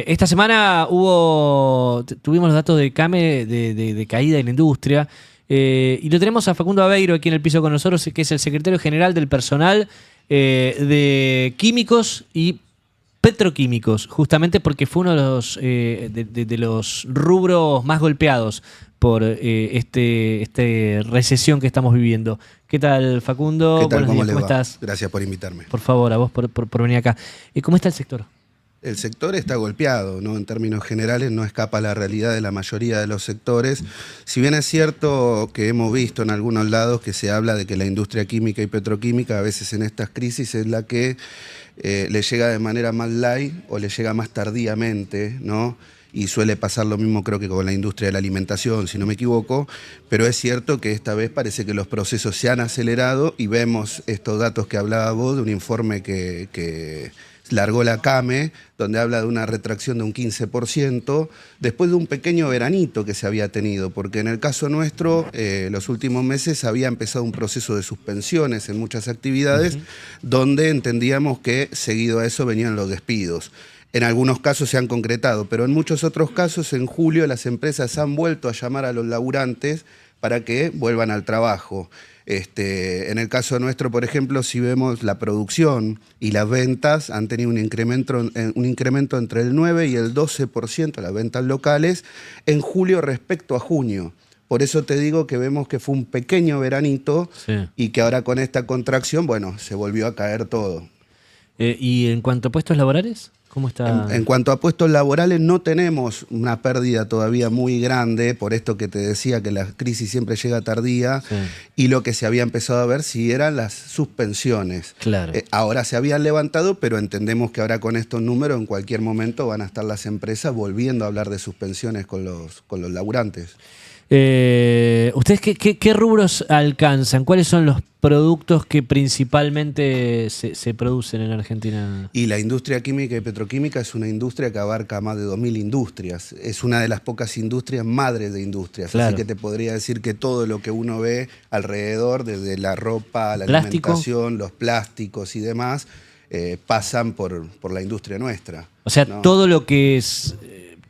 Esta semana tuvimos los datos de CAME de caída en la industria y lo tenemos a Facundo Aveiro aquí en el piso con nosotros, que es el secretario general del personal de químicos y petroquímicos, justamente porque fue uno de los rubros más golpeados por esta recesión que estamos viviendo. ¿Qué tal, Facundo? ¿Qué tal? Buenos días, ¿cómo estás? Gracias por invitarme. Por favor, a vos por venir acá. ¿Cómo está el sector? El sector está golpeado, ¿no? En términos generales no escapa la realidad de la mayoría de los sectores. Si bien es cierto que hemos visto en algunos lados que se habla de que la industria química y petroquímica a veces en estas crisis es la que le llega de manera más light o le llega más tardíamente, ¿no? Y suele pasar lo mismo creo que con la industria de la alimentación, si no me equivoco, pero es cierto que esta vez parece que los procesos se han acelerado y vemos estos datos que hablaba vos de un informe que largó la CAME, donde habla de una retracción de un 15%, después de un pequeño veranito que se había tenido, porque en el caso nuestro, los últimos meses había empezado un proceso de suspensiones en muchas actividades, donde entendíamos que seguido a eso venían los despidos. En algunos casos se han concretado, pero en muchos otros casos, en julio, las empresas han vuelto a llamar a los laburantes para que vuelvan al trabajo. En el caso nuestro, por ejemplo, si vemos la producción y las ventas, han tenido un incremento entre el 9 y el 12%, las ventas locales, en julio respecto a junio. Por eso te digo que vemos que fue un pequeño veranito, sí, y que ahora con esta contracción, bueno, se volvió a caer todo. ¿Y en cuanto a puestos laborales? ¿Cómo está? En cuanto a puestos laborales, no tenemos una pérdida todavía muy grande, por esto que te decía que la crisis siempre llega tardía, sí, y lo que se había empezado a ver si eran las suspensiones. Claro. Ahora se habían levantado, pero entendemos que ahora con estos números en cualquier momento van a estar las empresas volviendo a hablar de suspensiones con los laburantes. ¿Ustedes qué rubros alcanzan? ¿Cuáles son los productos que principalmente se producen en Argentina? Y la industria química y petroquímica es una industria que abarca más de 2000 industrias. Es una de las pocas industrias madres de industrias. Claro. Así que te podría decir que todo lo que uno ve alrededor, desde la ropa, la alimentación, los plásticos y demás, pasan por la industria nuestra. O sea, ¿no? Todo lo que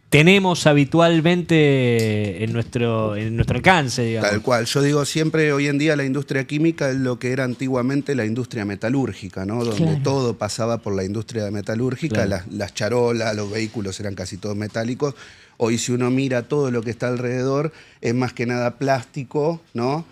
tenemos habitualmente en nuestro alcance, digamos. Tal cual. Yo digo siempre, hoy en día la industria química es lo que era antiguamente la industria metalúrgica, ¿no? Donde claro, todo pasaba por la industria metalúrgica, claro, las charolas, los vehículos eran casi todos metálicos. Hoy si uno mira todo lo que está alrededor, es más que nada plástico, ¿no?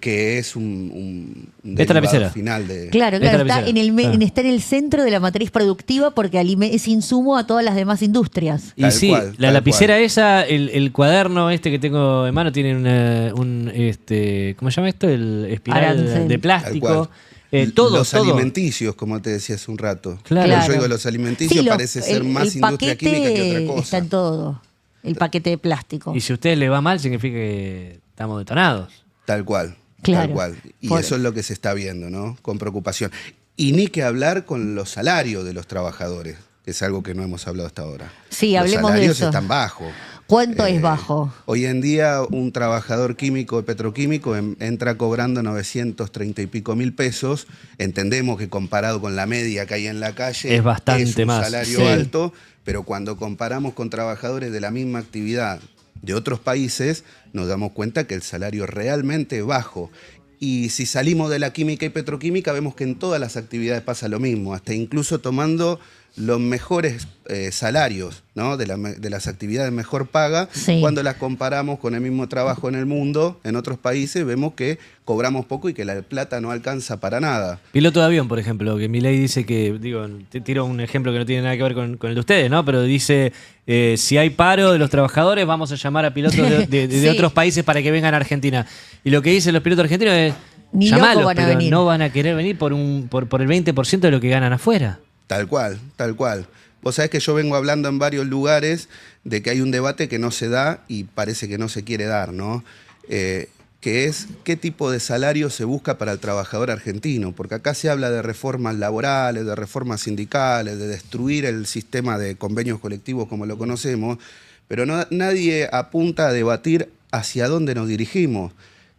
Que es un derivado final de... Claro, está en el centro de la matriz productiva porque es insumo a todas las demás industrias. Y sí, la lapicera esa, el cuaderno que tengo en mano tiene ¿cómo se llama esto? El espiral Arancel de plástico. Los alimenticios, como te decía hace un rato. Claro. Yo digo los alimenticios, sí, parece ser más industria química que otra cosa. Está en todo, el paquete de plástico. Y si a ustedes les va mal, significa que estamos detonados. Tal cual, claro, tal cual. Y eso es lo que se está viendo, ¿no? Con preocupación. Y ni que hablar con los salarios de los trabajadores, que es algo que no hemos hablado hasta ahora. Sí, hablemos de eso. Los salarios están bajos. ¿Cuánto es bajo? Hoy en día un trabajador químico y petroquímico entra cobrando 930 y pico mil pesos. Entendemos que comparado con la media que hay en la calle es bastante más. Salario alto, pero cuando comparamos con trabajadores de la misma actividad de otros países, nos damos cuenta que el salario es realmente bajo. Y si salimos de la química y petroquímica, vemos que en todas las actividades pasa lo mismo, hasta incluso tomando los mejores salarios, ¿no? de las actividades mejor paga, sí, cuando las comparamos con el mismo trabajo en el mundo, en otros países, vemos que cobramos poco y que la plata no alcanza para nada. Piloto de avión, por ejemplo, que Milei dice que, te tiro un ejemplo que no tiene nada que ver con el de ustedes, ¿no? Pero dice, si hay paro de los trabajadores, vamos a llamar a pilotos de sí, otros países para que vengan a Argentina. Y lo que dicen los pilotos argentinos es, llamalos, pero venir, no van a querer venir por el 20% de lo que ganan afuera. Tal cual, tal cual. Vos sabés que yo vengo hablando en varios lugares de que hay un debate que no se da y parece que no se quiere dar, ¿no? Que es qué tipo de salario se busca para el trabajador argentino, porque acá se habla de reformas laborales, de reformas sindicales, de destruir el sistema de convenios colectivos como lo conocemos, pero nadie apunta a debatir hacia dónde nos dirigimos.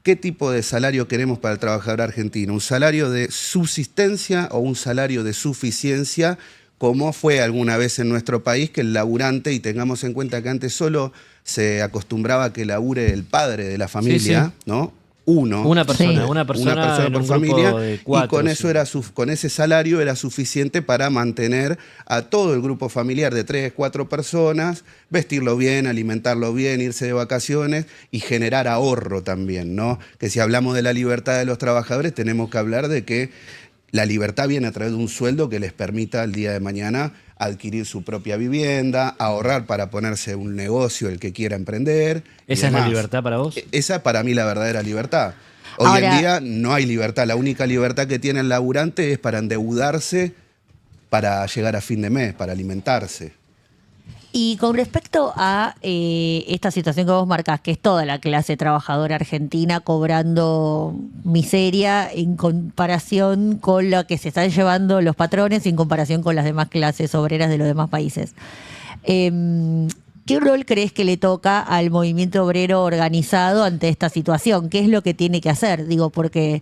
¿Qué tipo de salario queremos para el trabajador argentino? ¿Un salario de subsistencia o un salario de suficiencia como fue alguna vez en nuestro país que el laburante, y tengamos en cuenta que antes solo se acostumbraba a que labure el padre de la familia, ¿no? Una persona, Sí. una persona en por un familia, grupo de 4, y con eso sí. con ese salario era suficiente para mantener a todo el grupo familiar de 3, 4 personas, vestirlo bien, alimentarlo bien, irse de vacaciones y generar ahorro también, ¿no? Que si hablamos de la libertad de los trabajadores, tenemos que hablar de que la libertad viene a través de un sueldo que les permita el día de mañana adquirir su propia vivienda, ahorrar para ponerse un negocio el que quiera emprender. y ¿Esa es la demás. libertad para vos? Esa para mí la verdadera libertad. Hoy Ahora- en día no hay libertad. La única libertad que tiene el laburante es para endeudarse para llegar a fin de mes, para alimentarse. Y con respecto a esta situación que vos marcás, que es toda la clase trabajadora argentina cobrando miseria en comparación con lo que se están llevando los patrones y en comparación con las demás clases obreras de los demás países. ¿Qué rol crees que le toca al movimiento obrero organizado ante esta situación? ¿Qué es lo que tiene que hacer? Digo, porque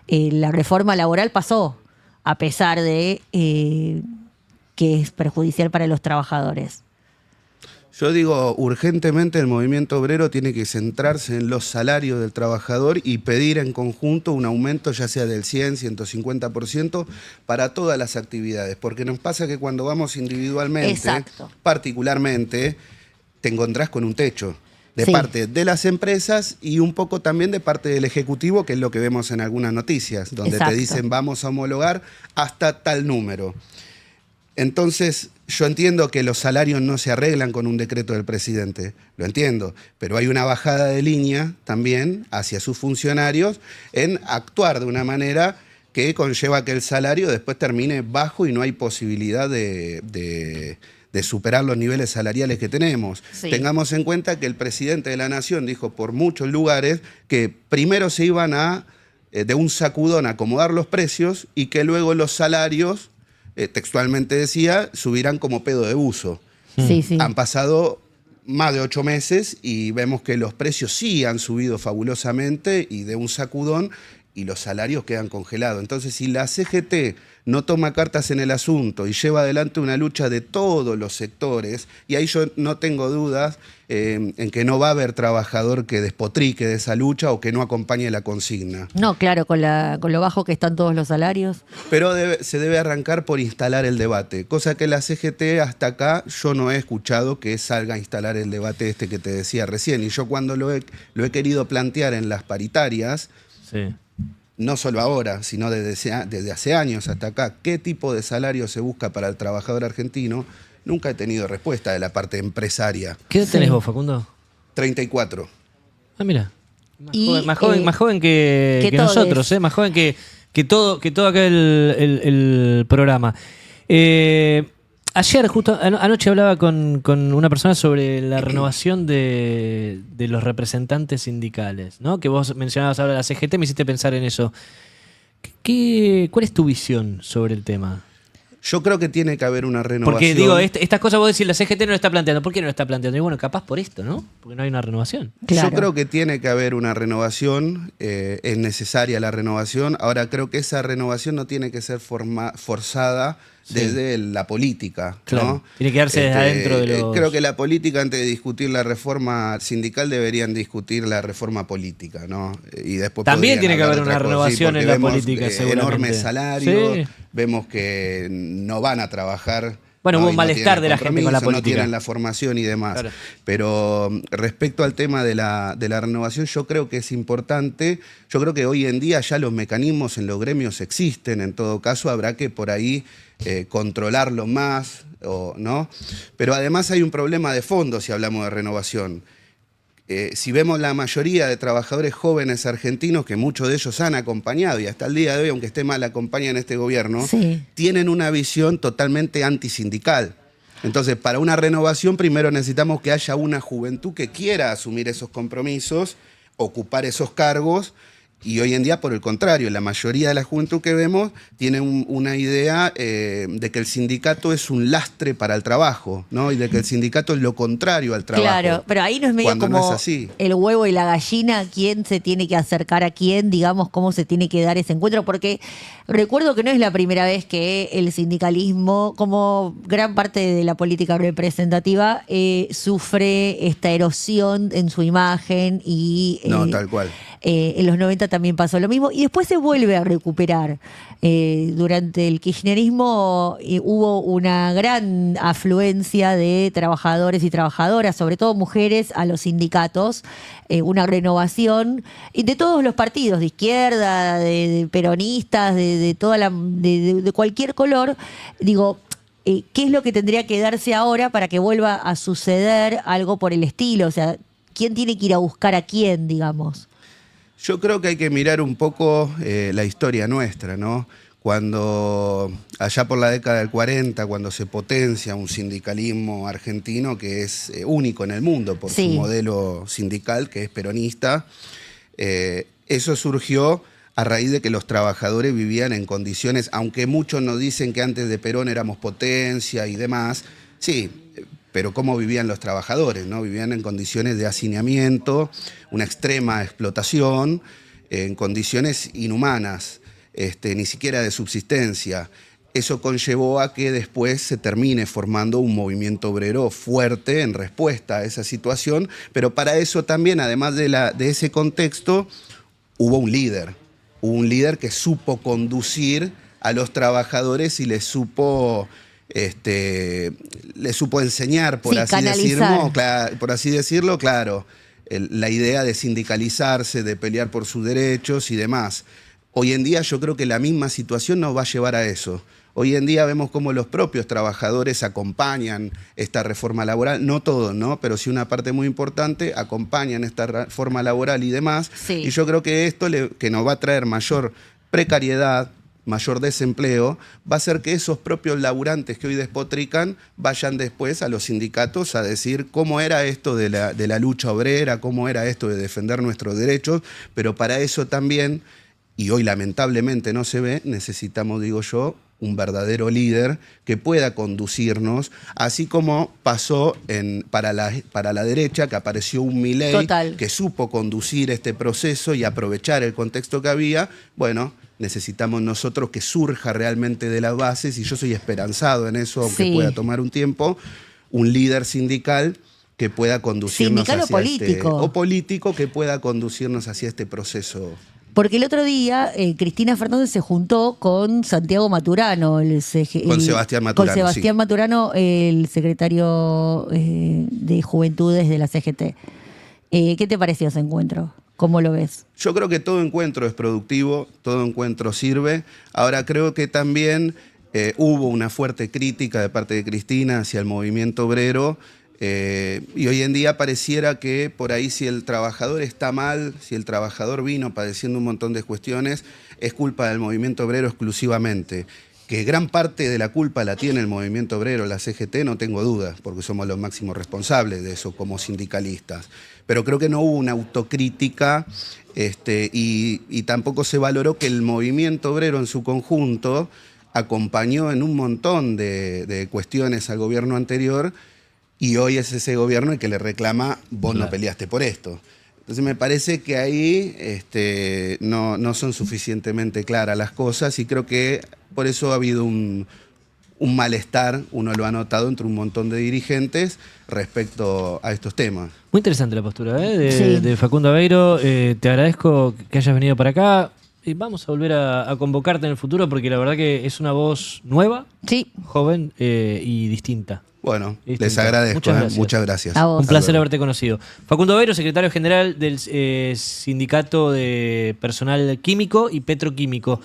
la reforma laboral pasó, a pesar de que es perjudicial para los trabajadores. Yo digo, urgentemente el movimiento obrero tiene que centrarse en los salarios del trabajador y pedir en conjunto un aumento ya sea del 100, 150% para todas las actividades. Porque nos pasa que cuando vamos individualmente, Exacto. particularmente, te encontrás con un techo de Sí. parte de las empresas y un poco también de parte del Ejecutivo, que es lo que vemos en algunas noticias, donde Exacto. te dicen vamos a homologar hasta tal número. Entonces, yo entiendo que los salarios no se arreglan con un decreto del presidente, lo entiendo, pero hay una bajada de línea también hacia sus funcionarios en actuar de una manera que conlleva que el salario después termine bajo y no hay posibilidad de superar los niveles salariales que tenemos. Sí. Tengamos en cuenta que el presidente de la Nación dijo por muchos lugares que primero se iban a, de un sacudón, acomodar los precios y que luego los salarios, textualmente decía, subirán como pedo de buzo. Sí, sí. Han pasado más de 8 meses y vemos que los precios sí han subido fabulosamente y de un sacudón y los salarios quedan congelados. Entonces, si la CGT no toma cartas en el asunto y lleva adelante una lucha de todos los sectores, y ahí yo no tengo dudas en que no va a haber trabajador que despotrique de esa lucha o que no acompañe la consigna. No, claro, con lo bajo que están todos los salarios. Pero se debe arrancar por instalar el debate, cosa que la CGT hasta acá yo no he escuchado que salga a instalar el debate este que te decía recién. Y yo cuando lo he querido plantear en las paritarias, Sí. no solo ahora, sino desde hace años hasta acá, qué tipo de salario se busca para el trabajador argentino, nunca he tenido respuesta de la parte empresaria. ¿Qué edad Sí. tenés vos, Facundo? 34. Ah, mira. Más, Y, joven, más joven que que todos. nosotros, más joven que todo acá el programa. Ayer, justo anoche, hablaba con una persona sobre la renovación de los representantes sindicales, ¿no? Que vos mencionabas ahora la CGT, me hiciste pensar en eso. ¿Cuál es tu visión sobre el tema? Yo creo que tiene que haber una renovación. Porque digo, estas cosas vos decís, la CGT no lo está planteando. ¿Por qué no lo está planteando? Y bueno, capaz por esto, ¿no? Porque no hay una renovación. Claro. Yo creo que tiene que haber una renovación, es necesaria la renovación. Ahora, creo que esa renovación no tiene que ser forzada desde la política, Claro. ¿no? Tiene que darse desde adentro de los... Creo que la política, antes de discutir la reforma sindical, deberían discutir la reforma política, ¿no? Y después También podrían tiene que hablar haber de una otra cosa, renovación porque en la vemos, política, seguramente. enormes salarios, Sí. vemos que no van a trabajar. Bueno, ¿no? hubo Y un no malestar tienen de la gente con la compromiso, política. No tienen la formación y demás. Claro. Pero respecto al tema de la renovación, yo creo que es importante. Yo creo que hoy en día ya los mecanismos en los gremios existen. En todo caso, habrá que por ahí controlarlo más, ¿no? Pero además hay un problema de fondo si hablamos de renovación. Si vemos la mayoría de trabajadores jóvenes argentinos, que muchos de ellos han acompañado y hasta el día de hoy, aunque esté mal acompañan este gobierno, Sí. tienen una visión totalmente antisindical. Entonces, para una renovación, primero necesitamos que haya una juventud que quiera asumir esos compromisos, ocupar esos cargos Y hoy en día, por el contrario, la mayoría de la juventud que vemos tiene una idea de que el sindicato es un lastre para el trabajo, ¿no? Y de que el sindicato es lo contrario al trabajo. Claro, pero ahí no es medio cuando como no es así. el huevo y la gallina, quién se tiene que acercar a quién, digamos, cómo se tiene que dar ese encuentro, porque recuerdo que no es la primera vez que el sindicalismo, como gran parte de la política representativa, sufre esta erosión en su imagen y... No, tal cual. En los 90 también pasó lo mismo y después se vuelve a recuperar. Durante el kirchnerismo hubo una gran afluencia de trabajadores y trabajadoras, sobre todo mujeres, a los sindicatos, una renovación y de todos los partidos, de izquierda, de peronistas, de cualquier color. Digo, ¿qué es lo que tendría que darse ahora para que vuelva a suceder algo por el estilo? O sea, ¿quién tiene que ir a buscar a quién, digamos? Yo creo que hay que mirar un poco la historia nuestra, ¿no? Cuando, allá por la década del 40, cuando se potencia un sindicalismo argentino que es único en el mundo por su modelo sindical, que es peronista, eso surgió a raíz de que los trabajadores vivían en condiciones, aunque muchos nos dicen que antes de Perón éramos potencia y demás, sí, pero cómo vivían los trabajadores, ¿no? Vivían en condiciones de hacinamiento, una extrema explotación, en condiciones inhumanas, ni siquiera de subsistencia. Eso conllevó a que después se termine formando un movimiento obrero fuerte en respuesta a esa situación, pero para eso también, además de ese contexto, hubo un líder que supo conducir a los trabajadores y les supo enseñar, por así decirlo, claro, la idea de sindicalizarse, de pelear por sus derechos y demás. Hoy en día yo creo que la misma situación nos va a llevar a eso. Hoy en día vemos cómo los propios trabajadores acompañan esta reforma laboral, no todos, ¿no? Pero sí una parte muy importante, acompañan esta reforma laboral y demás. Sí. Y yo creo que esto que nos va a traer mayor precariedad, mayor desempleo, va a hacer que esos propios laburantes que hoy despotrican vayan después a los sindicatos a decir cómo era esto de la lucha obrera, cómo era esto de defender nuestros derechos, pero para eso también, y hoy lamentablemente no se ve, necesitamos, digo yo, un verdadero líder que pueda conducirnos, así como pasó para la derecha, que apareció un Milei que supo conducir este proceso y aprovechar el contexto que había. Bueno, necesitamos nosotros que surja realmente de las bases, y yo soy esperanzado en eso, aunque pueda tomar un tiempo, un líder sindical que pueda conducirnos hacia o político que pueda conducirnos hacia este proceso. Porque el otro día Cristina Fernández se juntó con Santiago Maturano, con Sebastián Maturano, el secretario de Juventudes de la CGT. ¿Qué te pareció ese encuentro? ¿Cómo lo ves? Yo creo que todo encuentro es productivo, todo encuentro sirve. Ahora creo que también hubo una fuerte crítica de parte de Cristina hacia el movimiento obrero. Y hoy en día pareciera que por ahí, si el trabajador está mal, si el trabajador vino padeciendo un montón de cuestiones, es culpa del movimiento obrero exclusivamente. Que gran parte de la culpa la tiene el movimiento obrero, la CGT, no tengo dudas, porque somos los máximos responsables de eso como sindicalistas. Pero creo que no hubo una autocrítica y tampoco se valoró que el movimiento obrero en su conjunto acompañó en un montón de cuestiones al gobierno anterior. Y hoy es ese gobierno el que le reclama, vos no peleaste por esto. Entonces me parece que ahí no son suficientemente claras las cosas, y creo que por eso ha habido un malestar, uno lo ha notado entre un montón de dirigentes respecto a estos temas. Muy interesante la postura de Facundo Aveiro. Te agradezco que hayas venido para acá. Y vamos a volver a convocarte en el futuro, porque la verdad que es una voz nueva, joven y distinta. Bueno, les agradezco. Muchas gracias. Un placer haberte conocido. Facundo Aveiro, secretario general del Sindicato de Personal Químico y Petroquímico.